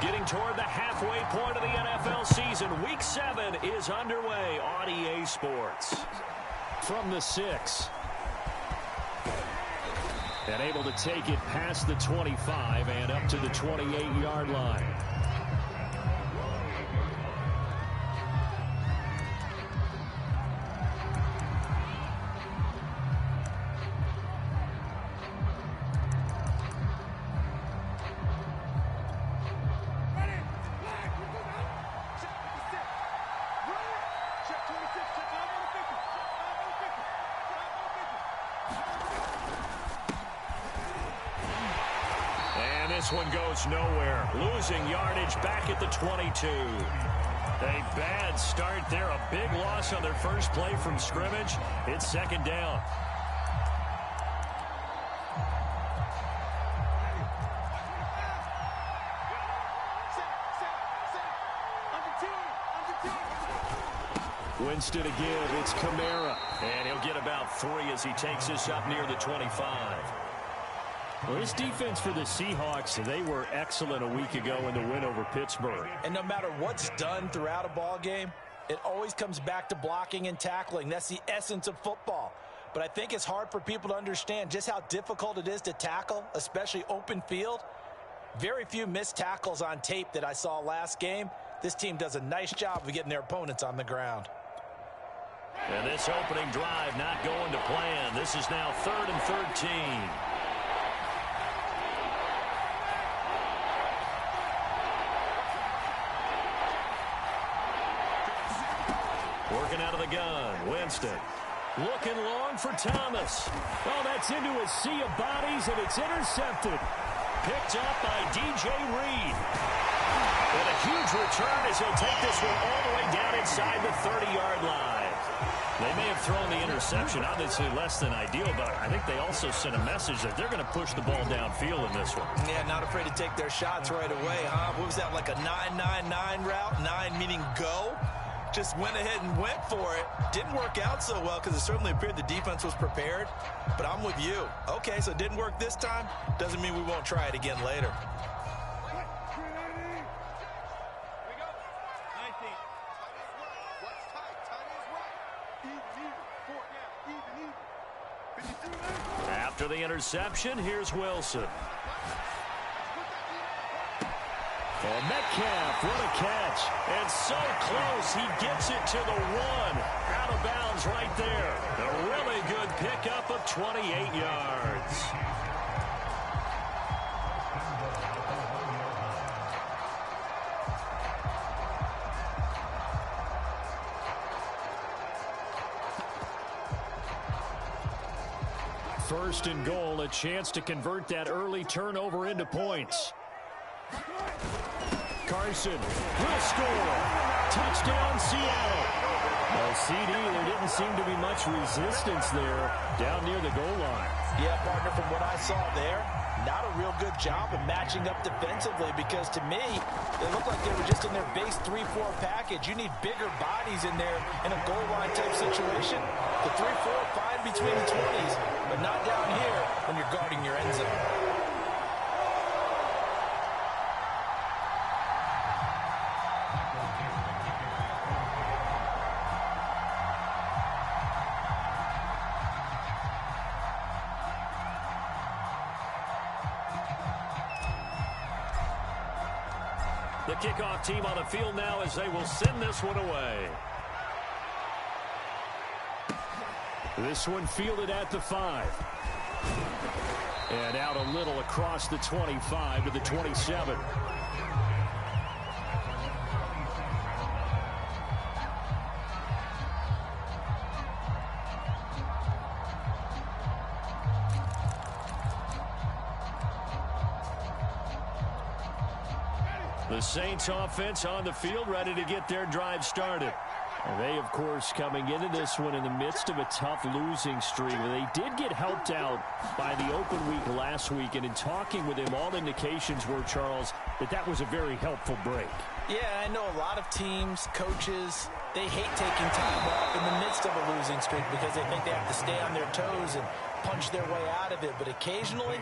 Getting toward the halfway point of the NFL season. Week 7 is underway on EA Sports. From the 6. And able to take it past the 25 and up to the 28-yard line. This one goes nowhere. Losing yardage back at the 22. A bad start there. A big loss on their first play from scrimmage. It's second down. Winston again. It's Kamara. And he'll get about 3 as he takes this up near the 25. Well, this defense for the Seahawks, they were excellent a week ago in the win over Pittsburgh. And no matter what's done throughout a ball game, it always comes back to blocking and tackling. That's the essence of football. But I think it's hard for people to understand just how difficult it is to tackle, especially open field. Very few missed tackles on tape that I saw last game. This team does a nice job of getting their opponents on the ground. And this opening drive not going to plan. This is now 3rd and 13. Working out of the gun, Winston. Looking long for Thomas. Oh, that's into a sea of bodies, and it's intercepted. Picked up by DJ Reed. And a huge return as he'll take this one all the way down inside the 30-yard line. They may have thrown the interception, obviously less than ideal, but I think they also sent a message that they're going to push the ball downfield in this one. Yeah, not afraid to take their shots right away, huh? What was that, like a 9-9-9 route? 9 meaning go? Just went ahead and went for it. Didn't work out so well because it certainly appeared the defense was prepared. But I'm with you. Okay, so it didn't work this time. Doesn't mean we won't try it again later. After the interception, here's Wilson. And Metcalf, what a catch. And so close, he gets it to the 1. Out of bounds right there. A really good pickup of 28 yards. First and goal, a chance to convert that early turnover into points. Carson will score. Touchdown, Seattle. Well, CD, there didn't seem to be much resistance there down near the goal line. Yeah, partner, from what I saw there, not a real good job of matching up defensively because to me, they looked like they were just in their base 3-4 package. You need bigger bodies in there in a goal line type situation. The 3-4, fine between the 20s, but not down here when you're guarding your end zone. The kickoff team on the field now as they will send this one away. This one fielded at the 5. And out a little across the 25 to the 27. The Saints offense on the field ready to get their drive started. And they, of course, coming into this one in the midst of a tough losing streak. They did get helped out by the open week last week, and in talking with him, all indications were, Charles, that was a very helpful break. Yeah, I know a lot of teams, coaches, they hate taking time off in the midst of a losing streak because they think they have to stay on their toes and punch their way out of it. But occasionally,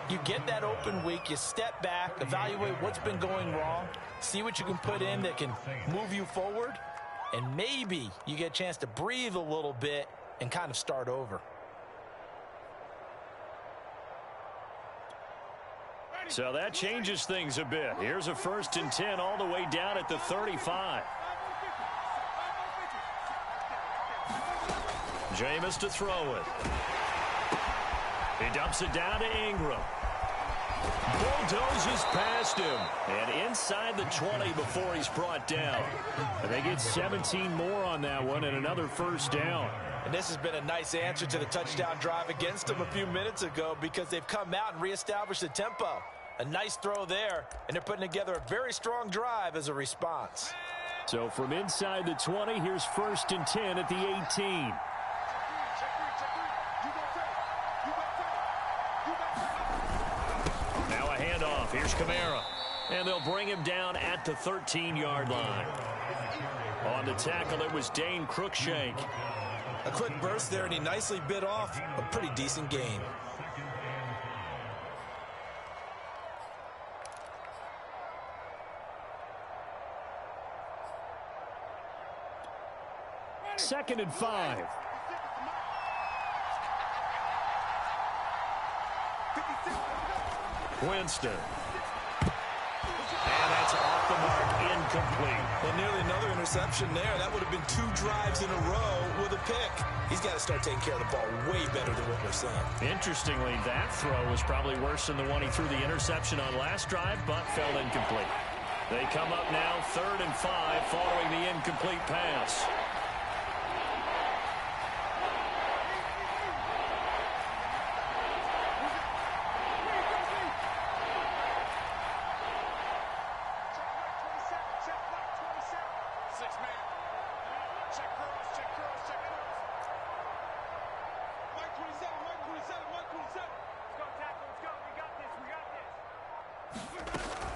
you get that open week, you step back, evaluate what's been going wrong, see what you can put in that can move you forward, and maybe you get a chance to breathe a little bit and kind of start over. So that changes things a bit. Here's a 1st and 10 all the way down at the 35. Jameis to throw it. He dumps it down to Ingram. Bulldozes past him. And inside the 20 before he's brought down. And they get 17 more on that one and another 1st down. And this has been a nice answer to the touchdown drive against them a few minutes ago because they've come out and reestablished the tempo. A nice throw there, and they're putting together a very strong drive as a response. So from inside the 20, here's 1st and 10 at the 18. Now a handoff. Here's Kamara. And they'll bring him down at the 13-yard line. On the tackle, it was Dane Cruikshank. A quick burst there, and he nicely bit off a pretty decent gain. Second and 5. Winston. And that's off the mark, incomplete. Well, nearly another interception there. That would have been 2 drives in a row with a pick. He's got to start taking care of the ball way better than what we're seeing. Interestingly, that throw was probably worse than the one he threw the interception on last drive, but fell incomplete. They come up now 3rd and 5 following the incomplete pass.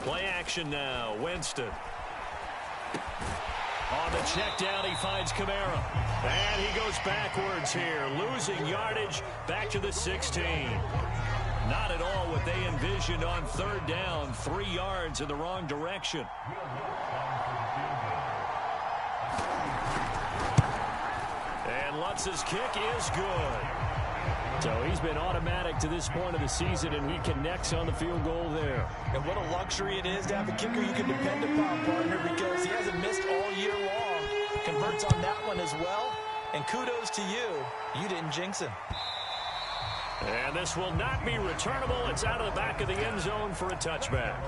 Play action now. Winston. On the check down, he finds Kamara. And he goes backwards here, losing yardage back to the 16. Not at all what they envisioned on 3rd down. 3 yards in the wrong direction. And Lutz's kick is good. So he's been automatic to this point of the season, and he connects on the field goal there. And what a luxury it is to have a kicker you can depend upon, partner, because he hasn't missed all year long. Converts on that one as well. And kudos to you. You didn't jinx him. And this will not be returnable. It's out of the back of the end zone for a touchback.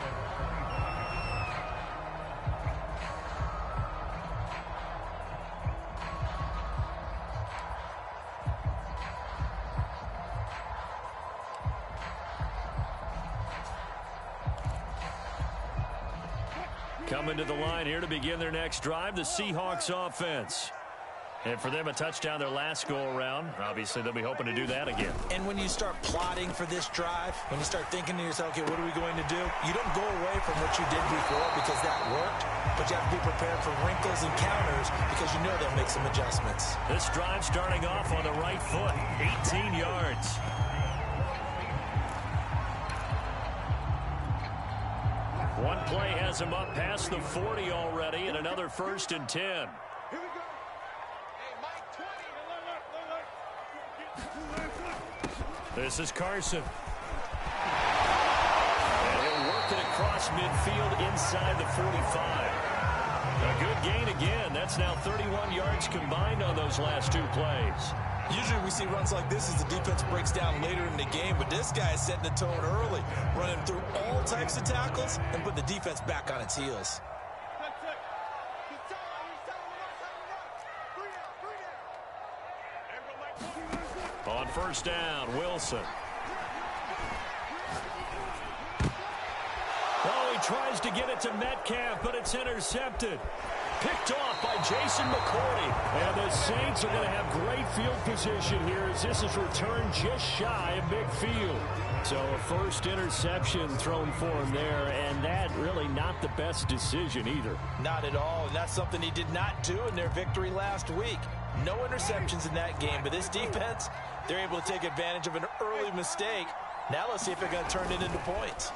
Coming to the line here to begin their next drive, the Seahawks offense. And for them, a touchdown their last go-around. Obviously, they'll be hoping to do that again. And when you start plotting for this drive, when you start thinking to yourself, okay, what are we going to do? You don't go away from what you did before because that worked, but you have to be prepared for wrinkles and counters because you know they'll make some adjustments. This drive starting off on the right foot, 18 yards. One play has him up past the 40 already, and another 1st and 10. This is Carson. And he'll work it across midfield inside the 45. A good gain again. That's now 31 yards combined on those last 2 plays. Usually we see runs like this as the defense breaks down later in the game, but this guy is setting the tone early, running through all types of tackles and put the defense back on its heels. On 1st down, Wilson. Oh, he tries to get it to Metcalf, but it's intercepted. Picked off by Jason McCourty. And the Saints are going to have great field position here as this is returned just shy of midfield. So a first interception thrown for him there, and that really not the best decision either. Not at all, and that's something he did not do in their victory last week. No interceptions in that game, but this defense, they're able to take advantage of an early mistake. Now let's see if they're going to turn it into points.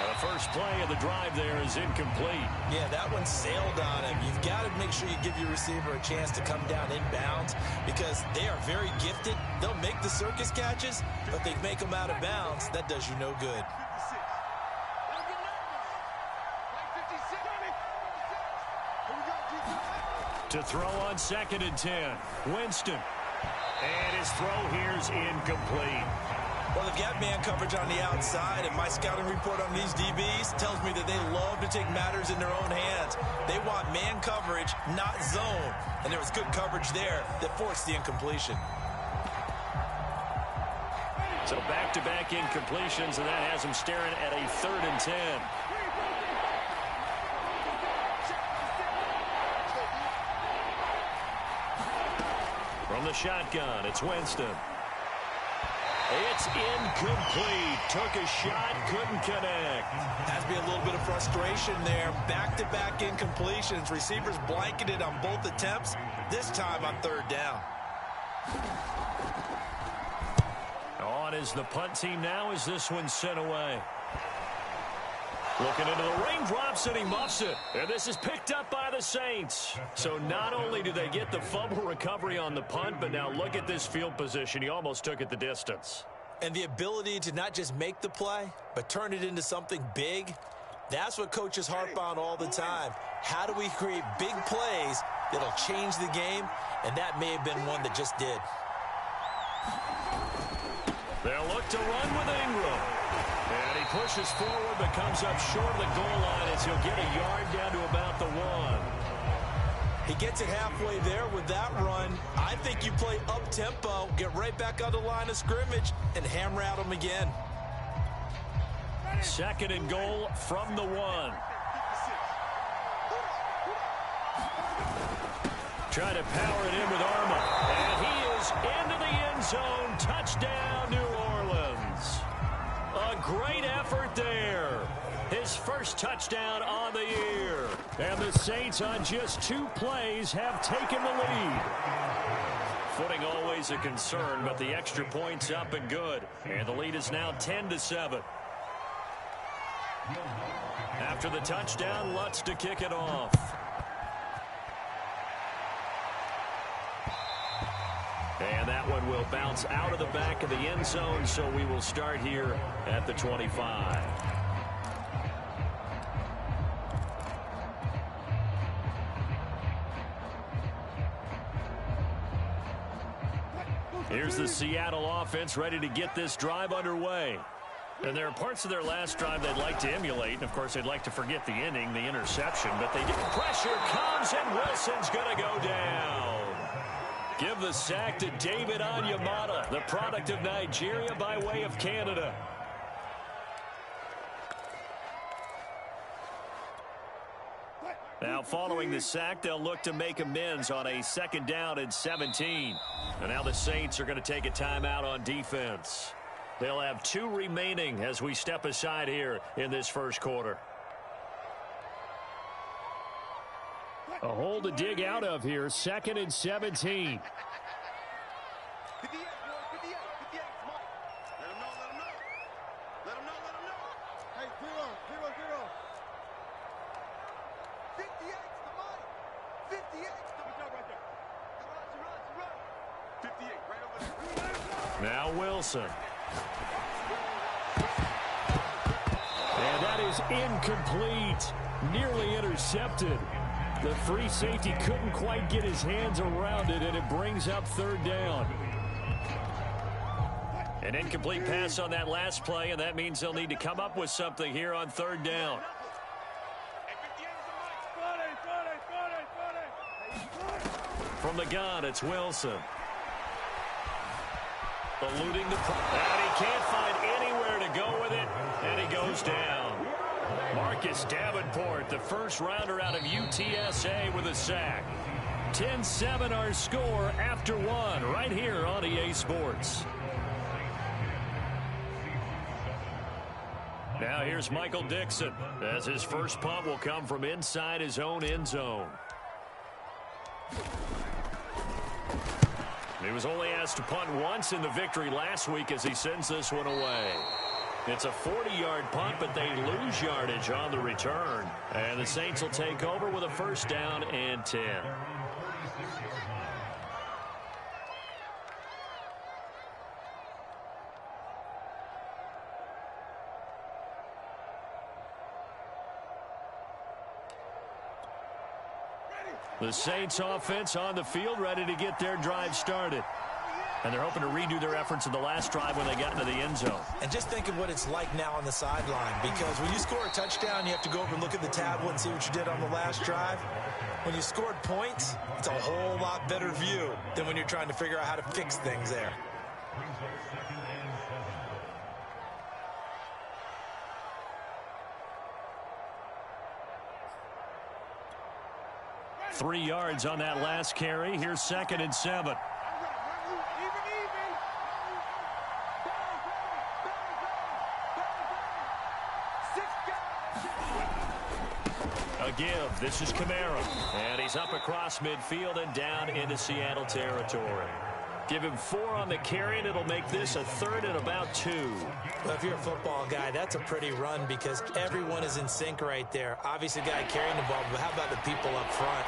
The first play of the drive there is incomplete. Yeah, that one sailed on him. You've got to make sure you give your receiver a chance to come down inbounds because they are very gifted. They'll make the circus catches, but they make them out of bounds. That does you no good. To throw on 2nd and 10, Winston. And his throw here's incomplete. Well, they've got man coverage on the outside, and my scouting report on these DBs tells me that they love to take matters in their own hands. They want man coverage, not zone. And there was good coverage there that forced the incompletion. So back-to-back incompletions, and that has them staring at a 3rd and 10. From the shotgun, it's Winston. It's incomplete. Took a shot, couldn't connect. Has to be a little bit of frustration there. Back-to-back incompletions. Receivers blanketed on both attempts, this time on 3rd down. On is the punt team now as this one's sent away. Looking into the raindrops, and he muffs it. And this is picked up by the Saints. So not only do they get the fumble recovery on the punt, but now look at this field position. He almost took it the distance. And the ability to not just make the play, but turn it into something big, that's what coaches harp on all the time. How do we create big plays that'll change the game? And that may have been one that just did. They'll look to run with Ingram. And he pushes forward but comes up short of the goal line as he'll get a yard down to about the 1. He gets it halfway there with that run. I think you play up-tempo, get right back on the line of scrimmage, and hammer at him again. 2nd and goal from the 1. Trying to power it in with Arma. And he is into the end zone. Touchdown, New Orleans. A great effort there. His first touchdown on the year. And the Saints on just 2 plays have taken the lead. Footing always a concern, but the extra point's up and good. And the lead is now 10-7. After the touchdown, Lutz to kick it off. And that one will bounce out of the back of the end zone, so we will start here at the 25. Here's the Seattle offense ready to get this drive underway. And there are parts of their last drive they'd like to emulate. And, of course, they'd like to forget the inning, the interception. But they did. Pressure comes, and Wilson's going to go down. Give the sack to David Onyemata, the product of Nigeria by way of Canada. Now, following the sack, they'll look to make amends on a 2nd down and 17. And now the Saints are going to take a timeout on defense. They'll have 2 remaining as we step aside here in this first quarter. A hole to dig out of here, 2nd and 17. Now Wilson. And that is incomplete. Nearly intercepted. The free safety couldn't quite get his hands around it, and it brings up 3rd down. An incomplete pass on that last play, and that means they'll need to come up with something here on 3rd down. From the gun, it's Wilson. Eluding the... And he can't find anywhere to go with it, and he goes down. Marcus Davenport, the first rounder out of UTSA with a sack. 10-7 our score after one right here on EA Sports. Now here's Michael Dixon as his first punt will come from inside his own end zone. He was only asked to punt once in the victory last week as he sends this one away. It's a 40-yard punt, but they lose yardage on the return. And the Saints will take over with a first down and 10. The Saints offense on the field, ready to get their drive started. And they're hoping to redo their efforts in the last drive when they got into the end zone. And just think of what it's like now on the sideline, because when you score a touchdown, you have to go over and look at the tablet and see what you did on the last drive. When you scored points, it's a whole lot better view than when you're trying to figure out how to fix things there. Three yards on that last carry. Here's 2nd and 7. A give. This is Kamara. And he's up across midfield and down into Seattle territory. Give him 4 on the carry, and it'll make this a 3rd and about 2. Well, if you're a football guy, that's a pretty run because everyone is in sync right there. Obviously, the guy carrying the ball, but how about the people up front?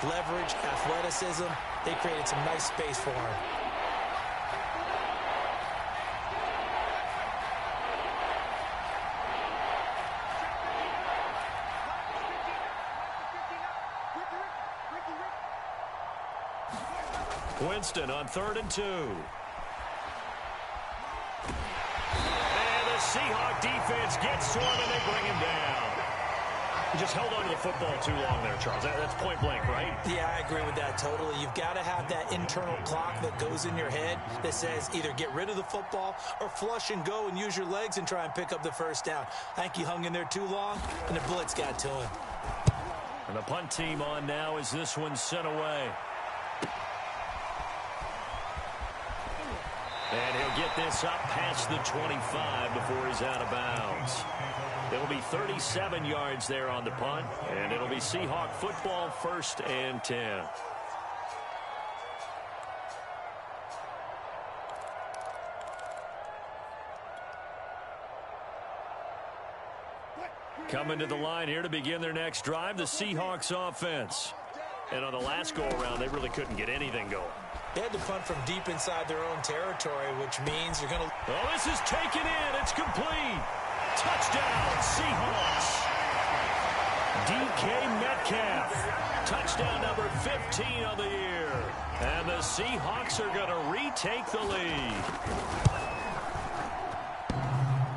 Leverage, athleticism, they created some nice space for him. Winston on 3rd and 2. And the Seahawk defense gets to him, and they bring him down. He just held on to the football too long there, Charles. That's point blank, right? Yeah, I agree with that totally. You've got to have that internal clock that goes in your head that says either get rid of the football or flush and go and use your legs and try and pick up the first down. I think he hung in there too long, and the blitz got to him. And the punt team on now as this one's sent away. And he'll get this up past the 25 before he's out of bounds. It'll be 37 yards there on the punt, and it'll be Seahawk football 1st and 10. Coming to the line here to begin their next drive, the Seahawks offense. And on the last go-around, they really couldn't get anything going. They had to punt from deep inside their own territory, which means you're going to... Oh, this is taken in. It's complete. Touchdown, Seahawks. DK Metcalf. Touchdown number 15 of the year. And the Seahawks are going to retake the lead.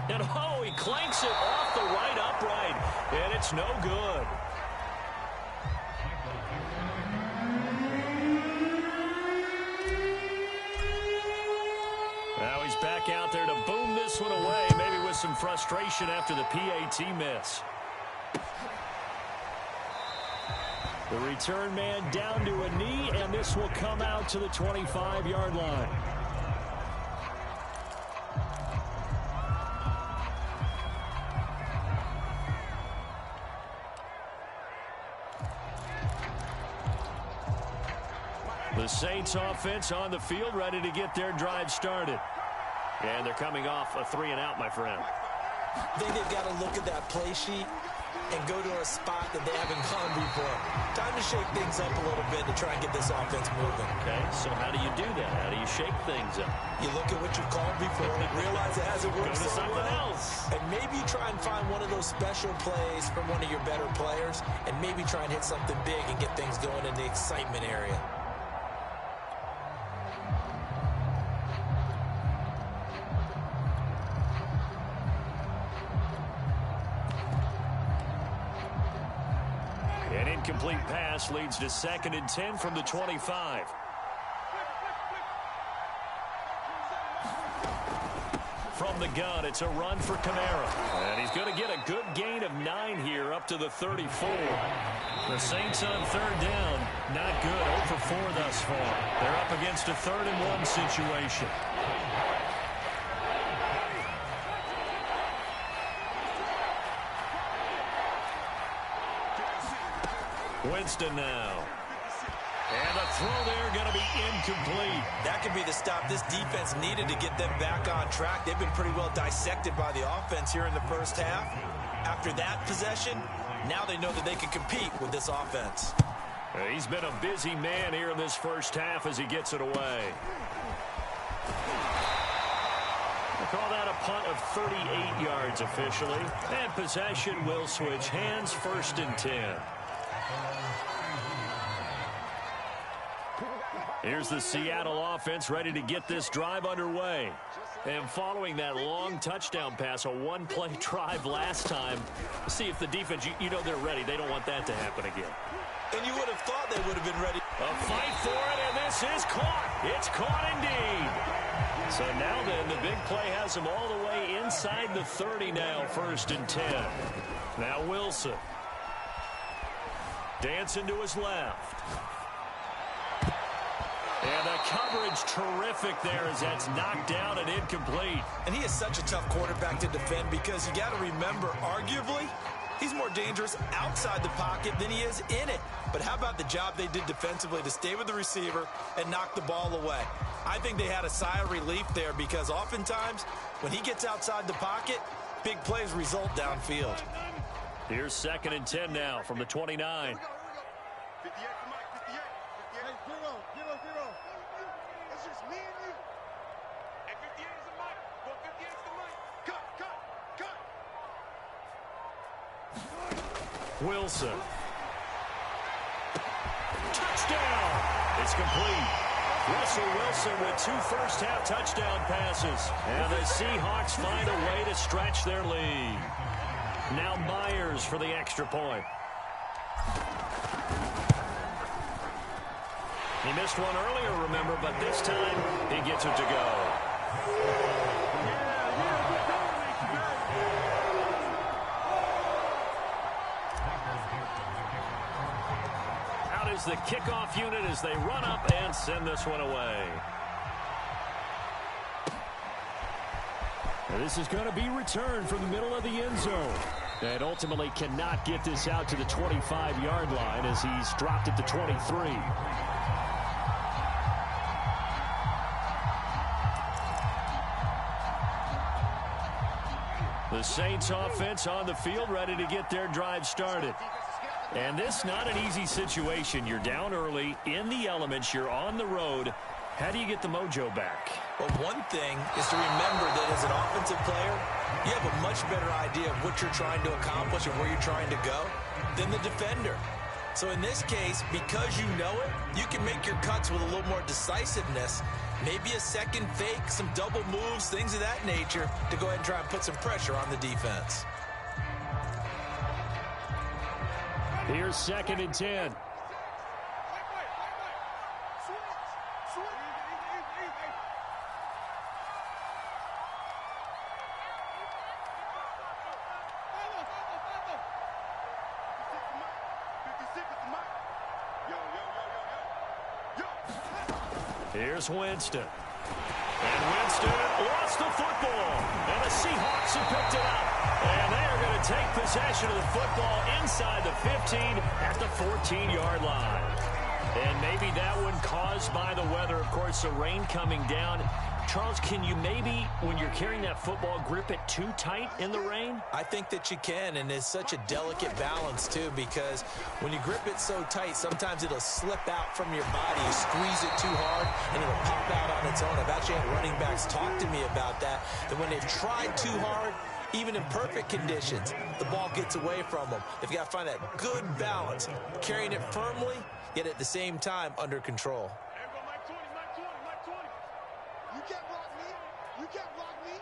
And oh, he clanks it off the right upright. And it's no good. Now he's back out there to boom this one away, maybe with some frustration after the PAT miss. The return man down to a knee, and this will come out to the 25-yard line. The Saints offense on the field, ready to get their drive started. And they're coming off a 3-and-out, my friend. I think they've got to look at that play sheet and go to a spot that they haven't gone before. Time to shake things up a little bit to try and get this offense moving. Okay, so how do you do that? How do you shake things up? You look at what you've called before, realize it hasn't worked Go to so something well, else. and maybe try and find one of those special plays from one of your better players, and maybe try and hit something big and get things going in the excitement area. An incomplete pass leads to 2nd and 10 from the 25. From from the gun. It's a run for Kamara. And he's going to get a good gain of 9 here up to the 34. The Saints on third down. Not good. 0 for 4 thus far. They're up against a 3rd and 1 situation. Winston now. And the throw there going to be incomplete. That could be the stop this defense needed to get them back on track. They've been pretty well dissected by the offense here in the first half. After that possession, now they know that they can compete with this offense. He's been a busy man here in this first half as he gets it away. We'll call that a punt of 38 yards officially. And possession will switch hands, 1st and 10. Here's the Seattle offense ready to get this drive underway. And following that long touchdown pass, a one-play drive last time, see if the defense, you know they're ready. They don't want that to happen again. And you would have thought they would have been ready. A fight for it, and this is caught. It's caught indeed. So now then, the big play has them all the way inside the 30 now, 1st and 10. Now Wilson. Dancing to his left. And the coverage terrific there as that's knocked down and incomplete. And he is such a tough quarterback to defend because you got to remember, arguably, he's more dangerous outside the pocket than he is in it. But how about the job they did defensively to stay with the receiver and knock the ball away? I think they had a sigh of relief there because oftentimes when he gets outside the pocket, big plays result downfield. Here's 2nd and 10 now from the 29. Wilson. Touchdown. It's complete. Russell Wilson with 2 first-half touchdown passes. And the Seahawks find a way to stretch their lead. Now Myers for the extra point. He missed one earlier, remember, but this time he gets it to go. Is the kickoff unit as they run up and send this one away. And this is going to be returned from the middle of the end zone. And ultimately cannot get this out to the 25-yard line as he's dropped it to 23. The Saints offense on the field ready to get their drive started. And this not an easy situation. You're down early, in the elements, you're on the road. How do you get the mojo back? Well, one thing is to remember that as an offensive player, you have a much better idea of what you're trying to accomplish and where you're trying to go than the defender. So in this case, because you know it, you can make your cuts with a little more decisiveness. Maybe a second fake, some double moves, things of that nature to go ahead and try and put some pressure on the defense. Here's 2nd and 10. Here's Winston. And Winston lost the football. And the Seahawks have picked it up. And they are going to take possession of the football inside the 15 at the 14-yard line. And maybe that one caused by the weather. Of course, the rain coming down. Charles, can you maybe, when you're carrying that football, grip it too tight in the rain? I think that you can, and it's such a delicate balance, too, because when you grip it so tight, sometimes it'll slip out from your body. You squeeze it too hard, and it'll pop out on its own. I've actually had running backs talk to me about that when they've tried too hard, even in perfect conditions, the ball gets away from them. They've got to find that good balance, carrying it firmly, yet at the same time under control. You can't block me. You can't block me.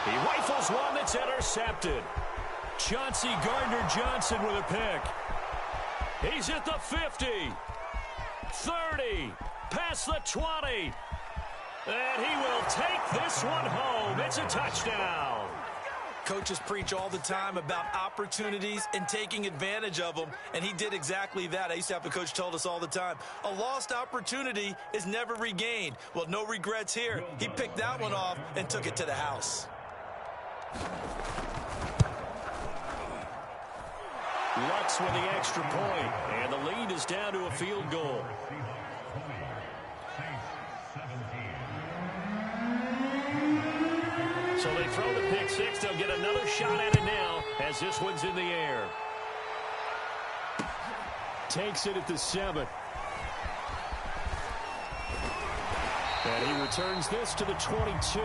He rifles one that's intercepted. Chauncey Gardner-Johnson with a pick. He's at the 50, 30, past the 20. And he will take this one home. It's a touchdown. Coaches preach all the time about opportunities and taking advantage of them, and he did exactly that. I used to have a coach told us all the time, a lost opportunity is never regained. Well, no regrets here. He picked that one off and took it to the house. Lutz with the extra point, and the lead is down to a field goal. So they throw the pick six. They'll get another shot at it now as this one's in the air. Takes it at the 7. And he returns this to the 22.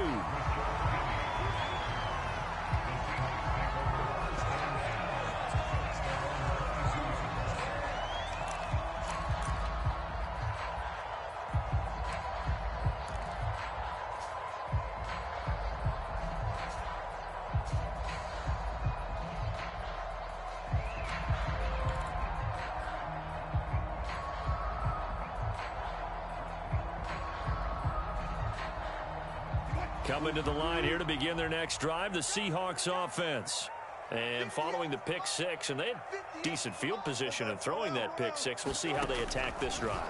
Coming to the line here to begin their next drive, the Seahawks offense. And following the pick six, and they had decent field position in throwing that pick six. We'll see how they attack this drive.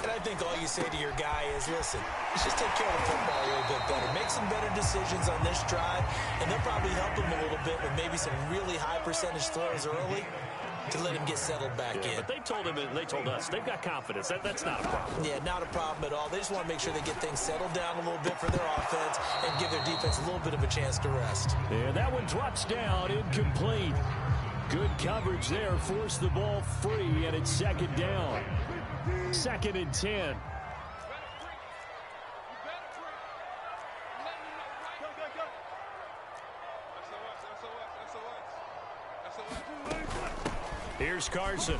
And I think all you say to your guy is, listen, let's just take care of the football a little bit better. Make some better decisions on this drive, and they'll probably help him a little bit with maybe some really high percentage throws early to let him get settled back in. But they told him, and they told us, they've got confidence. That's not a problem. Yeah, not a problem at all. They just want to make sure they get things settled down a little bit for their offense and give their defense a little bit of a chance to rest. Yeah, that one drops down, incomplete. Good coverage there, forced the ball free, and it's second down. 2nd and 10. Here's Carson.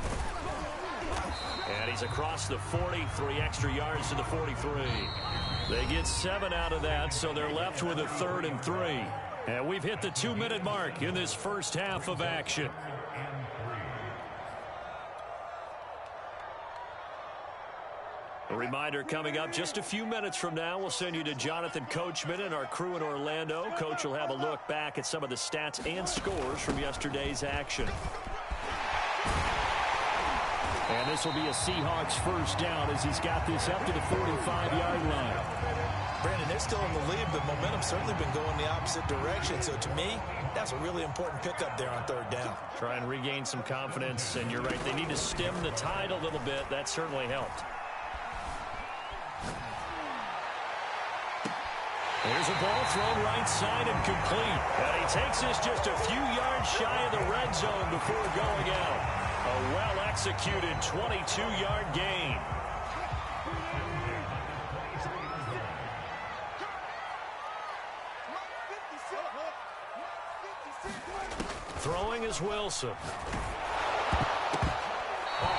And he's across the 40, 3 extra yards to the 43. They get 7 out of that, so they're left with a 3rd and 3. And we've hit the 2-minute mark in this first half of action. A reminder coming up just a few minutes from now, we'll send you to Jonathan Coachman and our crew in Orlando. Coach will have a look back at some of the stats and scores from yesterday's action. And this will be a Seahawks first down as he's got this up to the 45-yard line. Brandon, they're still in the lead, but momentum's certainly been going the opposite direction. So to me, that's a really important pickup there on 3rd down. Try and regain some confidence, and you're right, they need to stem the tide a little bit. That certainly helped. Here's a ball thrown right side and complete. And he takes this just a few yards shy of the red zone before going out. A well-executed 22-yard gain. Throwing is Wilson.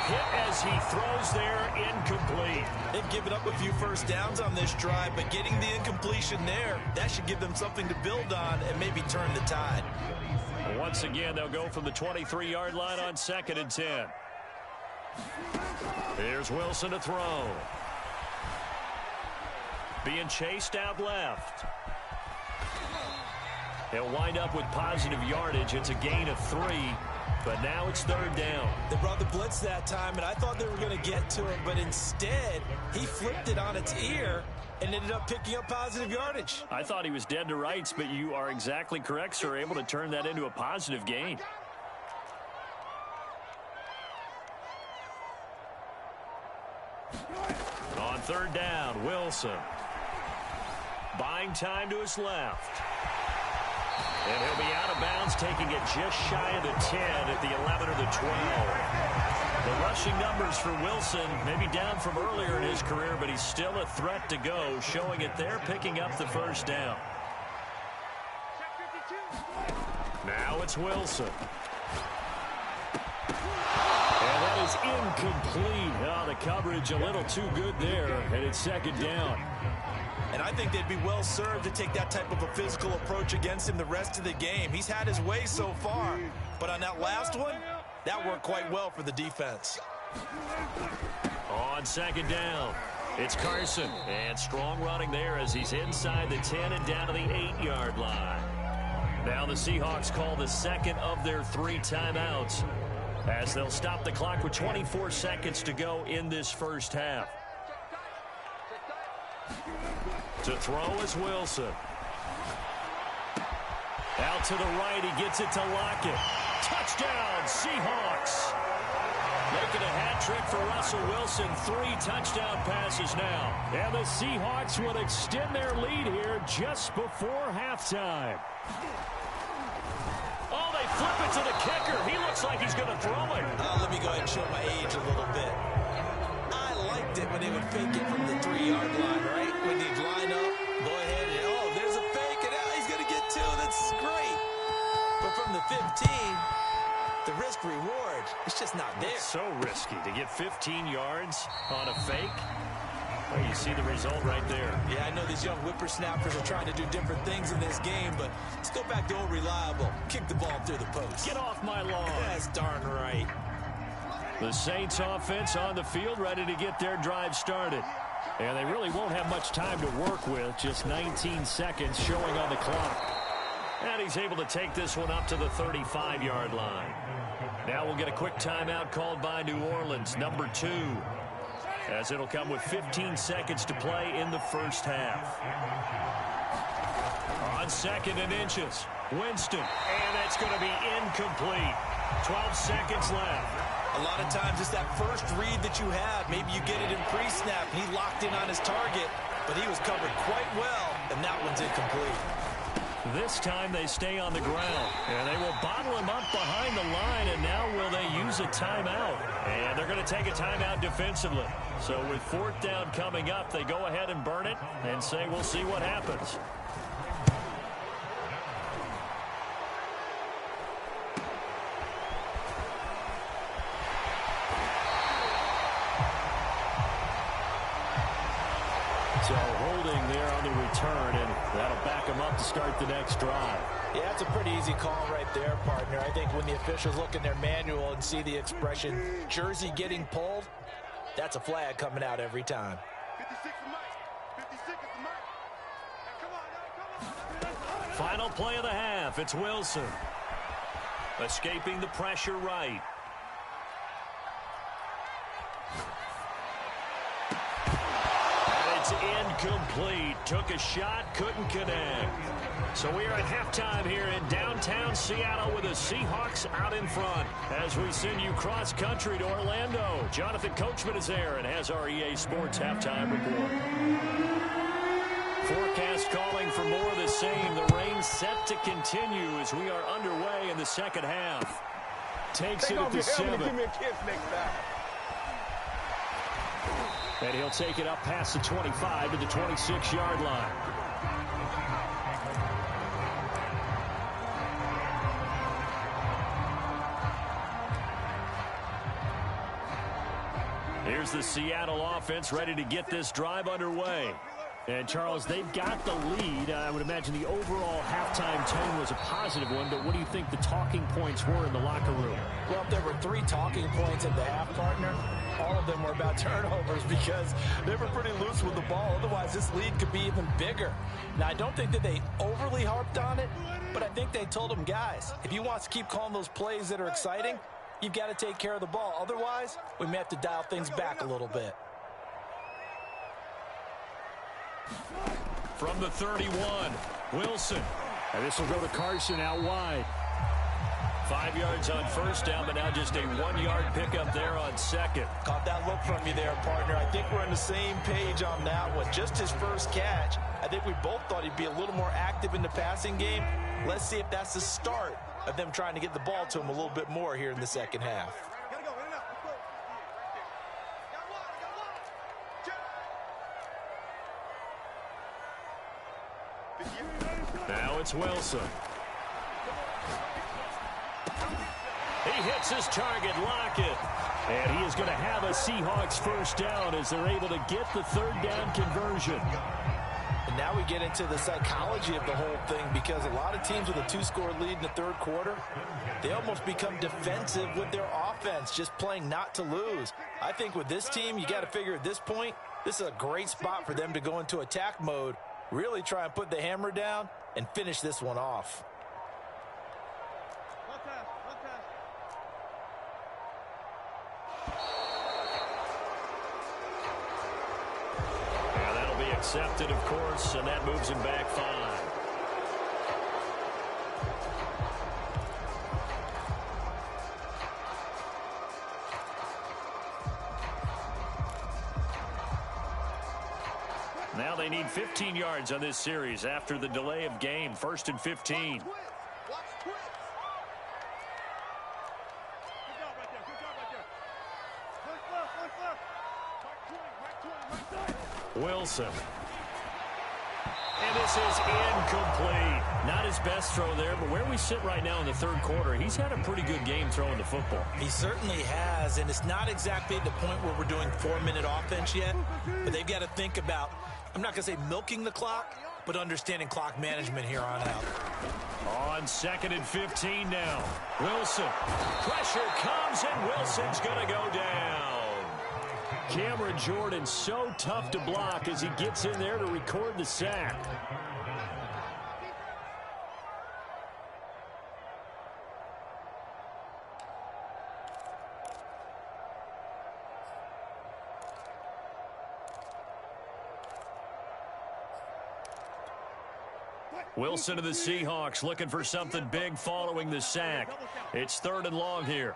Hit as he throws there, incomplete. They've given up a few first downs on this drive, but getting the incompletion there, that should give them something to build on and maybe turn the tide. Once again, they'll go from the 23-yard line on 2nd and 10. Here's Wilson to throw. Being chased out left. He'll wind up with positive yardage. It's a gain of 3. But now it's 3rd down. They brought the blitz that time, and I thought they were going to get to him, but instead, he flipped it on its ear and ended up picking up positive yardage. I thought he was dead to rights, but you are exactly correct, sir. Able to turn that into a positive gain. On 3rd down, Wilson. Buying time to his left. And he'll be out of bounds, taking it just shy of the 10 at the 11 or the 12. The rushing numbers for Wilson, maybe down from earlier in his career, but he's still a threat to go, showing it there, picking up the first down. Now it's Wilson. And that is incomplete. Oh, the coverage a little too good there, and it's 2nd down. And I think they'd be well served to take that type of a physical approach against him the rest of the game. He's had his way so far, but on that last one, that worked quite well for the defense. On 2nd down. It's Carson, and strong running there as he's inside the 10 and down to the 8-yard line. Now the Seahawks call the second of their 3 timeouts as they'll stop the clock with 24 seconds to go in this first half. To throw is Wilson. Out to the right, he gets it to Lockett. Touchdown, Seahawks. Making a hat trick for Russell Wilson. 3 touchdown passes now. And the Seahawks will extend their lead here just before halftime. Oh, they flip it to the kicker. He looks like he's going to throw it. Let me go ahead and show my age a little bit. I liked it when they would fake it from the 3-yard line, right? When they'd line up, go ahead and, oh, there's a fake, and now he's going to get 2. That's great. But from the 15... the risk-reward, it's just not there. It's so risky to get 15 yards on a fake. Well, you see the result right there. Yeah, I know these young whippersnappers are trying to do different things in this game, but let's go back to old reliable. Kick the ball through the post. Get off my lawn. That's darn right. The Saints offense on the field ready to get their drive started. And they really won't have much time to work with. Just 19 seconds showing on the clock. And he's able to take this one up to the 35-yard line. Now we'll get a quick timeout called by New Orleans, number 2, as it'll come with 15 seconds to play in the first half. On 2nd and inches, Winston, and it's going to be incomplete. 12 seconds left. A lot of times it's that first read that you have. Maybe you get it in pre-snap, and he locked in on his target, but he was covered quite well, and that one's incomplete. This time they stay on the ground, and they will bottle him up behind the line, and now will they use a timeout? And they're going to take a timeout defensively. So with 4th down coming up, they go ahead and burn it and say we'll see what happens. So holding there on the return, and that'll back them up to start the next drive. Yeah, that's a pretty easy call right there, partner. I think when the officials look in their manual and see the expression, jersey getting pulled, that's a flag coming out every time. 56 is Mike. 56 is Mike. Hey, come on. Final play of the half. It's Wilson. Escaping the pressure right. Incomplete. Took a shot, couldn't connect. So we are at halftime here in downtown Seattle with the Seahawks out in front. As we send you cross-country to Orlando, Jonathan Coachman is there and has our EA Sports halftime report. Forecast calling for more of the same. The rain set to continue as we are underway in the second half. Takes it at the 7. Give me a kiss next time. And he'll take it up past the 25 to the 26-yard line. Here's the Seattle offense ready to get this drive underway. And, Charles, they've got the lead. I would imagine the overall halftime tone was a positive one, but what do you think the talking points were in the locker room? Well, if there were 3 talking points at the half, partner, all of them were about turnovers because they were pretty loose with the ball. Otherwise, this lead could be even bigger. Now, I don't think that they overly harped on it, but I think they told them, guys, if you want to keep calling those plays that are exciting, you've got to take care of the ball. Otherwise, we may have to dial things back a little bit. From the 31, Wilson. And this will go to Carson out wide. 5 yards on first down, but now just a 1-yard pickup there on second. Caught that look from you there, partner. I think we're on the same page on that one. Just his first catch. I think we both thought he'd be a little more active in the passing game. Let's see if that's the start of them trying to get the ball to him a little bit more here in the second half. Now it's Wilson. He hits his target, Lockett. And he is going to have a Seahawks first down as they're able to get the 3rd down conversion. And now we get into the psychology of the whole thing, because a lot of teams with a 2-score lead in the third quarter, they almost become defensive with their offense, just playing not to lose. I think with this team, you got to figure at this point, this is a great spot for them to go into attack mode, really try and put the hammer down and finish this one off. Yeah, that'll be accepted, of course, and that moves him back 5. Now they need 15 yards on this series after the delay of game. 1st and 15. Wilson. And this is incomplete. Not his best throw there, but where we sit right now in the third quarter, he's had a pretty good game throwing the football. He certainly has, and it's not exactly at the point where we're doing 4-minute offense yet, but they've got to think about, I'm not going to say milking the clock, but understanding clock management here on out. On 2nd and 15 now. Wilson. Pressure comes, and Wilson's going to go down. Cameron Jordan so tough to block as he gets in there to record the sack. Wilson to the Seahawks looking for something big following the sack. It's 3rd and long here.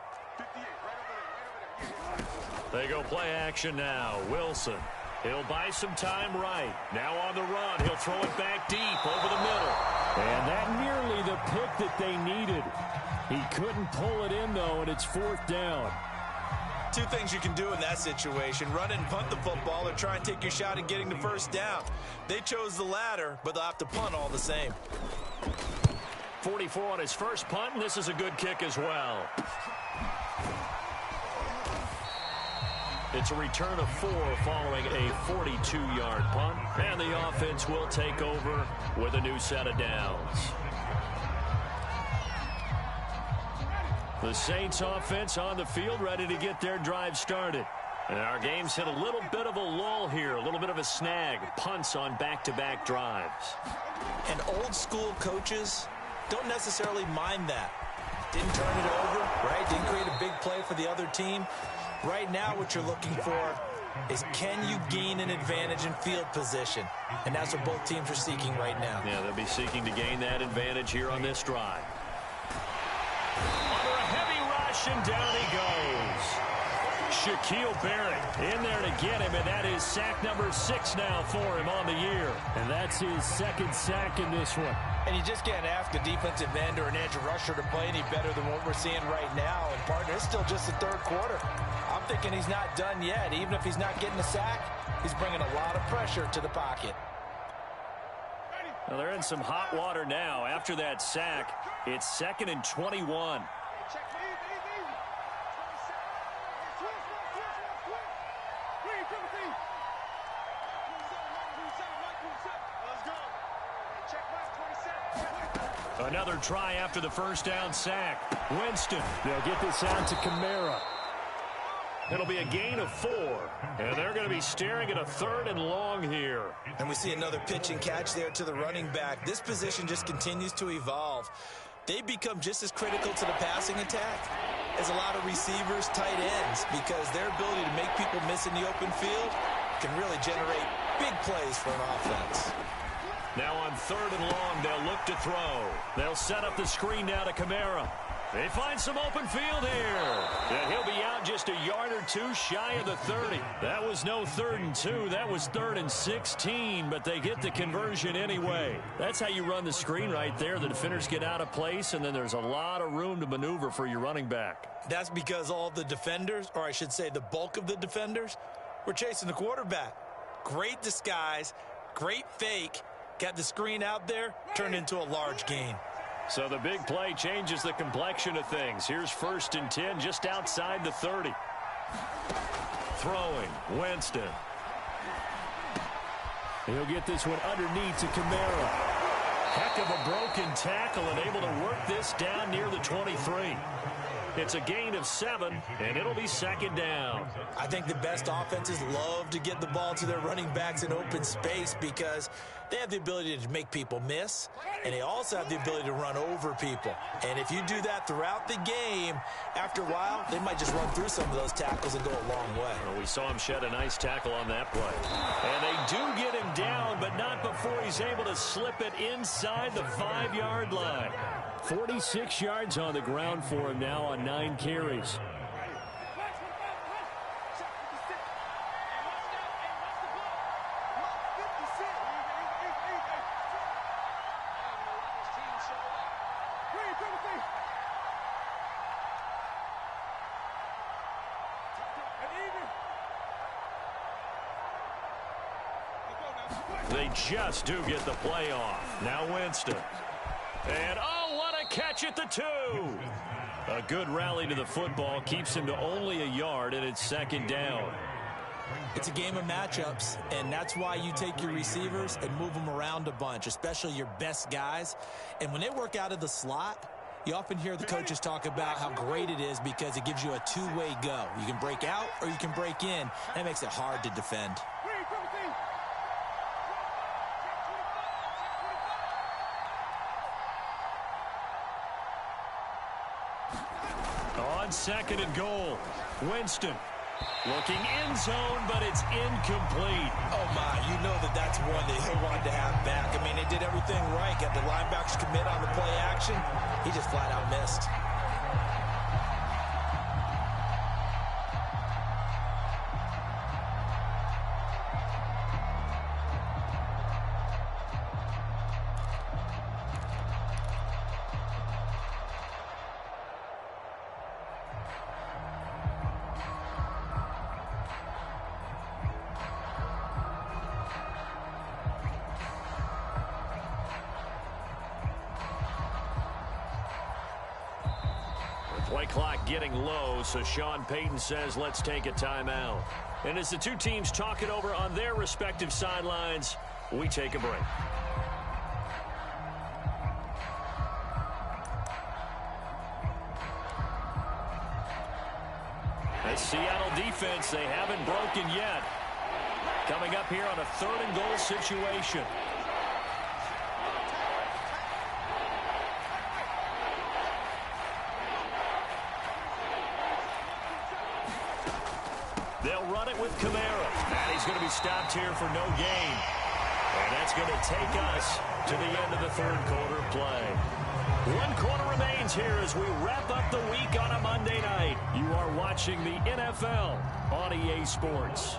They go play action now. Wilson. He'll buy some time right. Now on the run. He'll throw it back deep over the middle. And that nearly the pick that they needed. He couldn't pull it in, though, and it's 4th down. 2 things you can do in that situation: run and punt the football, or try and take your shot at getting the 1st down. They chose the latter, but they'll have to punt all the same. 44 on his first punt, and this is a good kick as well. It's a return of 4 following a 42-yard punt, and the offense will take over with a new set of downs. The Saints offense on the field, ready to get their drive started. And our game's hit a little bit of a lull here, a little bit of a snag. Punts on back-to-back drives. And old-school coaches don't necessarily mind that. Didn't turn it over, right? Didn't create a big play for the other team. Right now what you're looking for is, can you gain an advantage in field position? And that's what both teams are seeking right now. Yeah, they'll be seeking to gain that advantage here on this drive. Under a heavy rush, and down he goes. Shaquille Barrett in there to get him, and that is sack number 6 now for him on the year. And that's his 2nd sack in this one. And you just can't ask a defensive end or an edge rusher to play any better than what we're seeing right now. And, partner, it's still just the third quarter. I'm thinking he's not done yet. Even if he's not getting a sack, he's bringing a lot of pressure to the pocket. Well, they're in some hot water now. After that sack, it's 2nd and 21. Another try after the 1st down sack. Winston. They'll get this out to Kamara. It'll be a gain of 4. And they're going to be staring at a 3rd and long here. And we see another pitch and catch there to the running back. This position just continues to evolve. They become just as critical to the passing attack as a lot of receivers, tight ends, because their ability to make people miss in the open field can really generate big plays for an offense. Now on 3rd and long, they'll look to throw. They'll set up the screen now to Kamara. They find some open field here. And he'll be out just a yard or 2 shy of the 30. That was no 3rd and 2. That was 3rd and 16, but they get the conversion anyway. That's how you run the screen right there. The defenders get out of place, and then there's a lot of room to maneuver for your running back. That's because all the defenders, or I should say the bulk of the defenders, were chasing the quarterback. Great disguise, great fake. Got the screen out there, turned into a large gain. So the big play changes the complexion of things. Here's 1st and 10 just outside the 30. Throwing, Winston. He'll get this one underneath to Kamara. Heck of a broken tackle and able to work this down near the 23. It's a gain of 7, and it'll be second down. I think the best offenses love to get the ball to their running backs in open space because they have the ability to make people miss, and they also have the ability to run over people. And if you do that throughout the game, after a while, they might just run through some of those tackles and go a long way. Well, we saw him shed a nice tackle on that play. And they do get him down, but not before he's able to slip it inside the 5-yard line. 46 yards on the ground for him now on 9 carries. They just do get the play off. Now Winston. And, oh, what a catch at the 2. A good rally to the football keeps him to only a yard, and it's second down. It's a game of matchups, and that's why you take your receivers and move them around a bunch, especially your best guys. And when they work out of the slot, you often hear the coaches talk about how great it is because it gives you a two-way go. You can break out or you can break in. That makes it hard to defend. On second and goal, Winston looking end zone, but it's incomplete. Oh, my, you know that's one that he'll want to have back. I mean, they did everything right. Got the linebackers commit on the play action. He just flat out missed. Play clock getting low, so Sean Payton says let's take a timeout. And as the two teams talk it over on their respective sidelines, we take a break. The Seattle defense, they haven't broken yet. Coming up here on a 3rd and goal situation. They'll run it with Kamara. And he's going to be stopped here for no gain. And that's going to take us to the end of the 3rd quarter play. 1 quarter remains here as we wrap up the week on a Monday night. You are watching the NFL on EA Sports.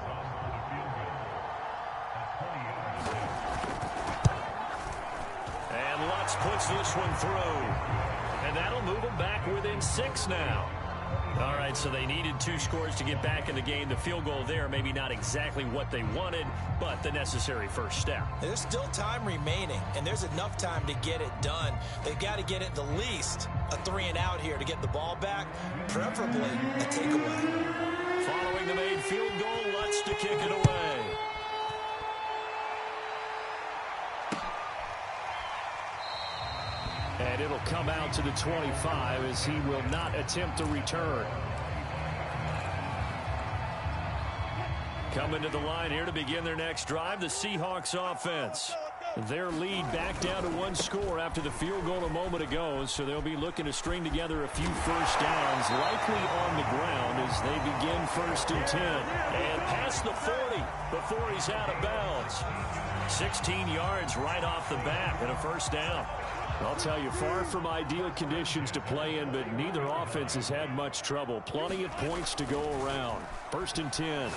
And Lutz puts this one through. And that'll move them back within 6 now. All right, so they needed 2 scores to get back in the game. The field goal there, maybe not exactly what they wanted, but the necessary first step. There's still time remaining, and there's enough time to get it done. They've got to get it the least a 3-and-out here to get the ball back, preferably a takeaway. Following the made field goal, Lutz to kick it away. And it'll come out to the 25 as he will not attempt to return. Coming to the line here to begin their next drive, the Seahawks offense. Their lead back down to 1 score after the field goal a moment ago, so they'll be looking to string together a few first downs, likely on the ground as they begin 1st and 10. And past the 40 before he's out of bounds. 16 yards right off the bat and a first down. I'll tell you, far from ideal conditions to play in, but neither offense has had much trouble. Plenty of points to go around. 1st and 10.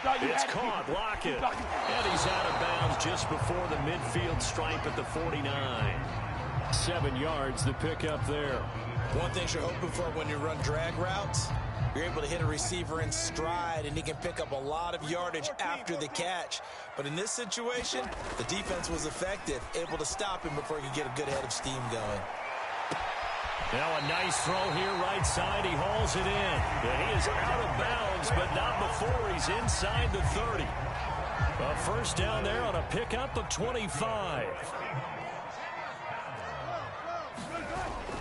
It's caught, Lockett. And he's out of bounds just before the midfield stripe at the 49. 7 yards, the pickup there. One thing you're hoping for when you run drag routes, you're able to hit a receiver in stride, and he can pick up a lot of yardage after the catch. But in this situation, the defense was effective, able to stop him before he could get a good head of steam going. Now a nice throw here right side. He hauls it in. Yeah, he is out of bounds, but not before he's inside the 30. A first down there on a pickup of 25.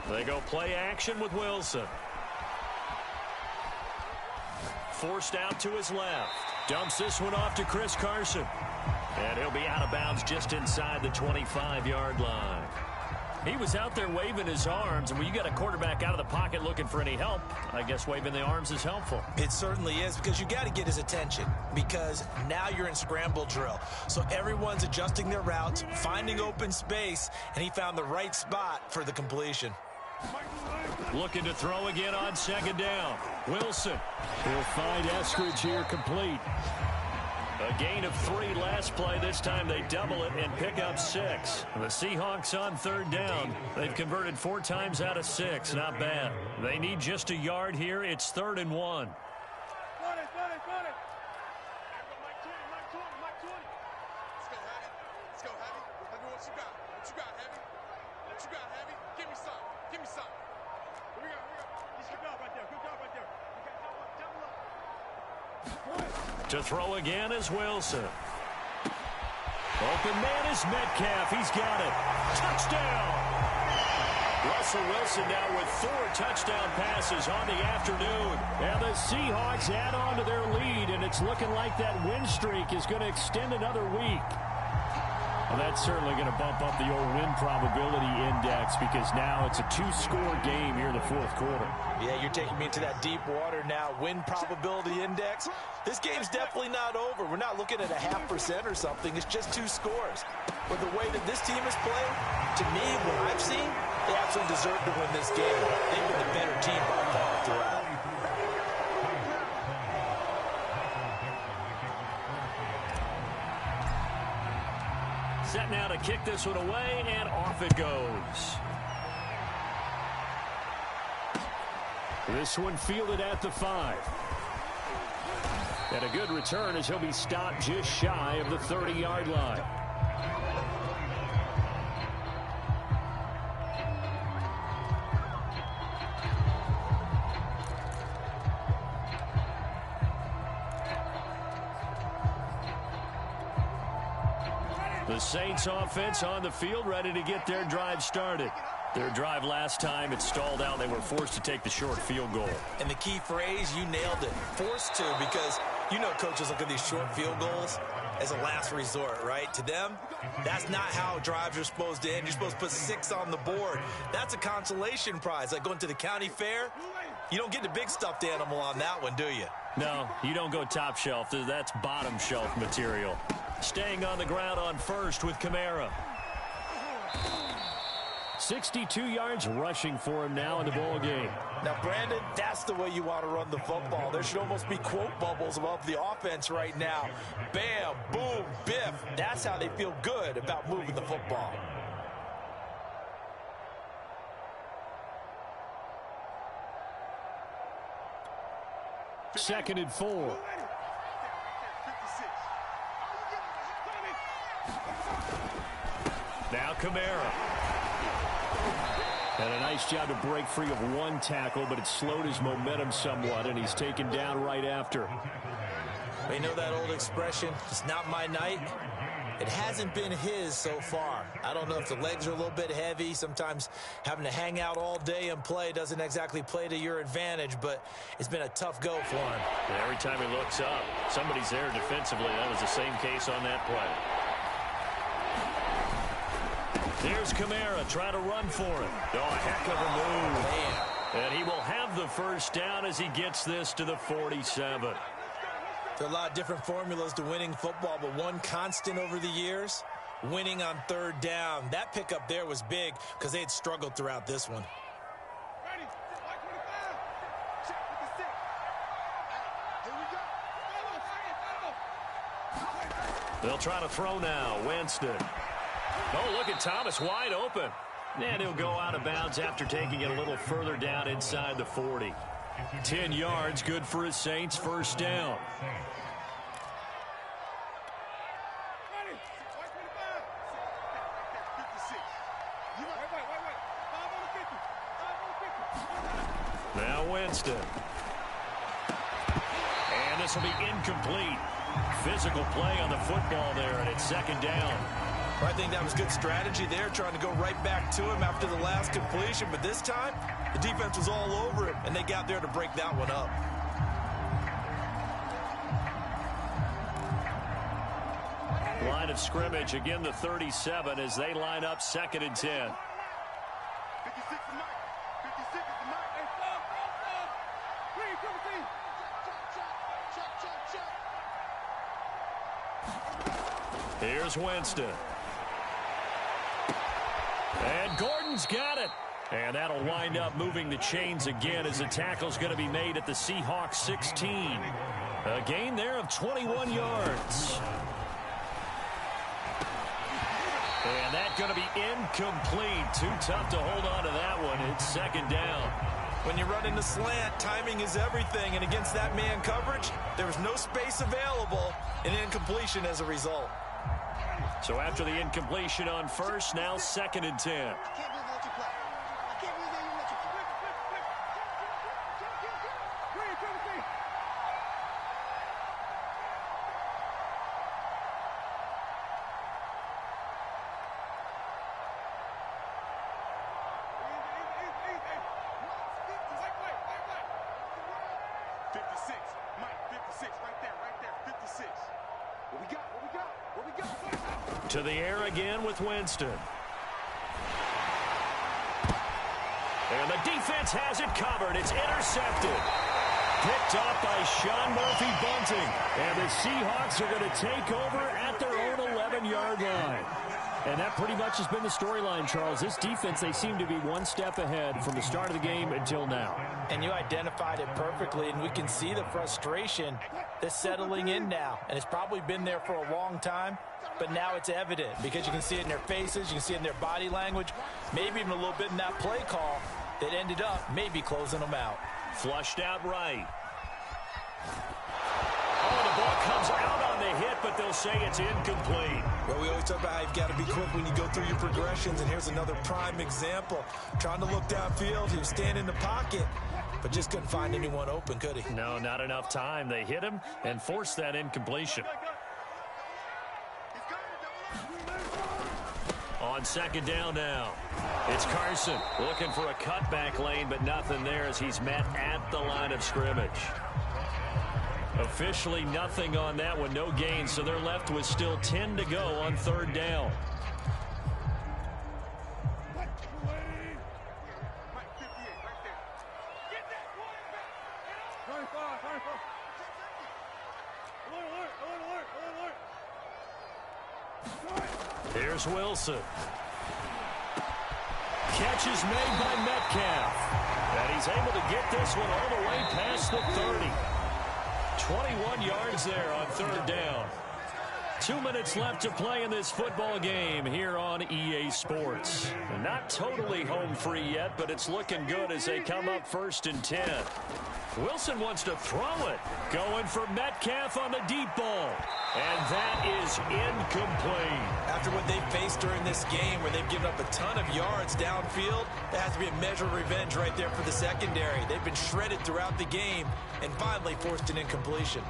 They go play action with Wilson. Forced out to his left. Dumps this one off to Chris Carson. And he'll be out of bounds just inside the 25-yard line. He was out there waving his arms, and when you got a quarterback out of the pocket looking for any help, I guess waving the arms is helpful. It certainly is, because you got to get his attention, because now you're in scramble drill. So everyone's adjusting their routes, finding open space, and he found the right spot for the completion. Looking to throw again on second down. Wilson will find Eskridge here complete. A gain of 3 last play. This time they double it and pick up 6. The Seahawks on third down. They've converted 4 times out of 6. Not bad. They need just a yard here. It's 3rd and 1. To throw again is Wilson. Open man is Metcalf. He's got it. Touchdown! Russell Wilson now with 4 touchdown passes on the afternoon. And the Seahawks add on to their lead, and it's looking like that win streak is going to extend another week. Well, that's certainly going to bump up the old win probability index, because now it's a 2-score game here in the 4th quarter. Yeah, you're taking me into that deep water now. Win probability index. This game's definitely not over. We're not looking at a 0.5% or something. It's just 2 scores. But the way that this team has played, to me, what I've seen, they absolutely deserve to win this game. They've been the better team by far throughout. Set now to kick this one away, and off it goes. This one fielded at the 5. And a good return as he'll be stopped just shy of the 30-yard line. The Saints offense on the field, ready to get their drive started. Their drive last time, it stalled out. They were forced to take the short field goal. And the key phrase, you nailed it. Forced to, because you know coaches look at these short field goals as a last resort, right? To them, that's not how drives are supposed to end. You're supposed to put 6 on the board. That's a consolation prize. Like going to the county fair, you don't get the big stuffed animal on that one, do you? No, you don't go top shelf. That's bottom shelf material. Staying on the ground on first with Kamara. 62 yards rushing for him now in the ball game. Now, Brandon, that's the way you want to run the football. There should almost be quote bubbles above the offense right now. Bam, boom, biff. That's how they feel good about moving the football. Second and 4. Now Kamara. And a nice job to break free of 1 tackle, but it slowed his momentum somewhat, and he's taken down right after. You know that old expression, it's not my night? It hasn't been his so far. I don't know if the legs are a little bit heavy. Sometimes having to hang out all day and play doesn't exactly play to your advantage, but it's been a tough go for him. And every time he looks up, somebody's there defensively. That was the same case on that play. There's Kamara trying to run for it. Oh, a heck of a move. Man. And he will have the first down as he gets this to the 47. There are a lot of different formulas to winning football, but one constant over the years, winning on third down. That pickup there was big because they had struggled throughout this one. They'll try to throw now. Winston. Oh, look at Thomas wide open. And he'll go out of bounds after taking it a little further down inside the 40. 10 yards, good for his Saints, first down. Now Winston. And this will be incomplete. Physical play on the football there, and it's second down. Well, I think that was good strategy there, trying to go right back to him after the last completion. But this time, the defense was all over him, and they got there to break that one up. Line of scrimmage, again the 37 as they line up 2nd and 10. 56 is Mike. 56 is Mike. Hey, stop. Green, come with me. Check. Here's Winston. And Gordon's got it. And that'll wind up moving the chains again as the tackle's going to be made at the Seahawks 16. A gain there of 21 yards. And that's going to be incomplete. Too tough to hold on to that one. It's second down. When you run into slant, timing is everything. And against that man coverage, there was no space available, and incompletion as a result. So after the incompletion on first, now 2nd and 10. To the air again with Winston. And the defense has it covered. It's intercepted. Picked up by Sean Murphy-Bunting. And the Seahawks are going to take over at their own 11-yard line. And that pretty much has been the storyline, Charles. This defense, they seem to be one step ahead from the start of the game until now. And you identified it perfectly, and we can see the frustration that's settling in now. And it's probably been there for a long time, but now it's evident because you can see it in their faces, you can see it in their body language, maybe even a little bit in that play call that ended up maybe closing them out. Flushed out right. Oh, the ball comes out on the hit, but they'll say it's incomplete. Well, we always talk about how you've got to be quick when you go through your progressions, and here's another prime example. Trying to look downfield, he was standing in the pocket, but just couldn't find anyone open, could he? No, not enough time. They hit him and forced that incompletion. On second down now, it's Carson looking for a cutback lane, but nothing there as he's met at the line of scrimmage. Officially nothing on that one, no gain, so they're left with still 10 to go on third down. Here's Wilson. Catch is made by Metcalf. And he's able to get this one all the way past the 30. 21 yards there on third down. 2 minutes left to play in this football game here on EA Sports. Not totally home free yet, but it's looking good as they come up 1st and 10. Wilson wants to throw it. Going for Metcalf on the deep ball. And that is incomplete. After what they've faced during this game where they've given up a ton of yards downfield, that has to be a measure of revenge right there for the secondary. They've been shredded throughout the game and finally forced an incompletion.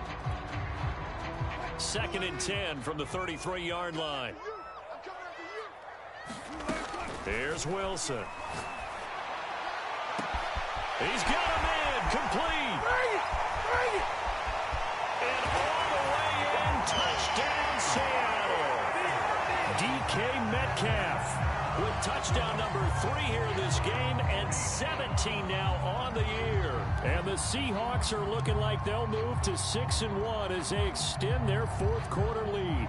2nd and 10 from the 33-yard line. Here's Wilson. He's got a man, complete. Bring it. And all the way in, touchdown Seattle. DK Metcalf with touchdown number 3 here in this game and 17 now on the year. And the Seahawks are looking like they'll move to 6-1 as they extend their fourth quarter lead.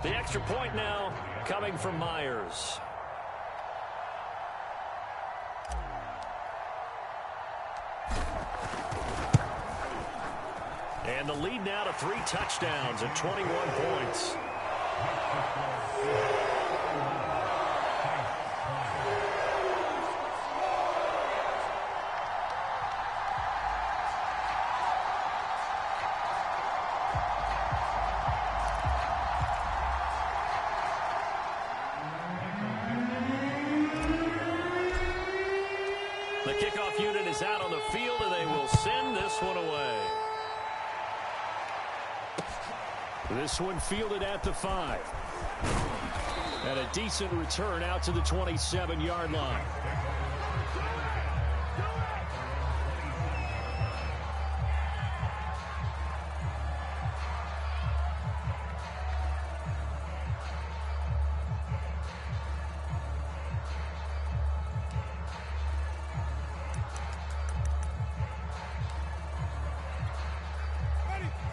The extra point now coming from Myers. And the lead now to 3 touchdowns and 21 points. This one fielded at the 5. And a decent return out to the 27-yard line.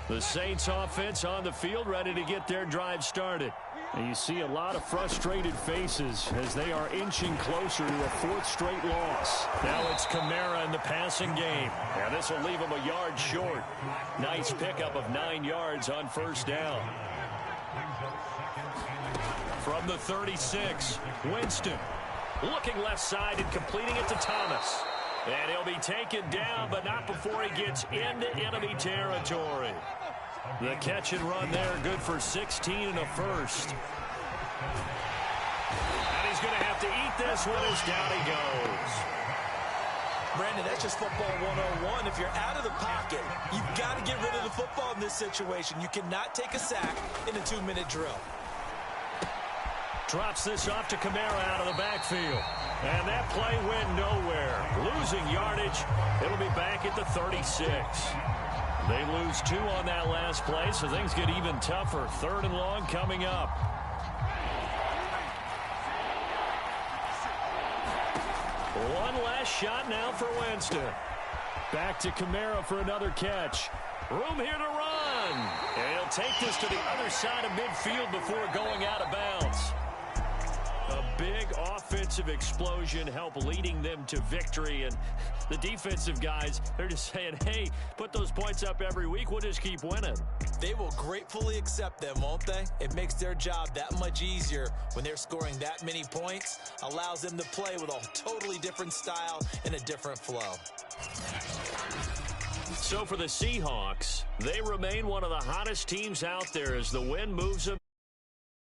The Saints offense on the field, ready to get their drive started. And you see a lot of frustrated faces as they are inching closer to a 4th straight loss. Now it's Kamara in the passing game. And this will leave him a yard short. Nice pickup of 9 yards on first down. From the 36, Winston looking left side and completing it to Thomas. And he'll be taken down, but not before he gets into enemy territory. The catch and run there, good for 16 and a first. And he's going to have to eat this one as down he goes. Brandon, that's just football 101. If you're out of the pocket, you've got to get rid of the football in this situation. You cannot take a sack in a 2-minute drill. Drops this off to Kamara out of the backfield. And that play went nowhere. Losing yardage. It'll be back at the 36. They lose 2 on that last play, so things get even tougher. 3rd and long coming up. One last shot now for Winston. Back to Kamara for another catch. Room here to run. And he'll take this to the other side of midfield before going out of bounds. A big offensive explosion help leading them to victory. And the defensive guys, they're just saying, hey, put those points up every week. We'll just keep winning. They will gratefully accept them, won't they? It makes their job that much easier when they're scoring that many points. Allows them to play with a totally different style and a different flow. So for the Seahawks, they remain one of the hottest teams out there as the win moves them.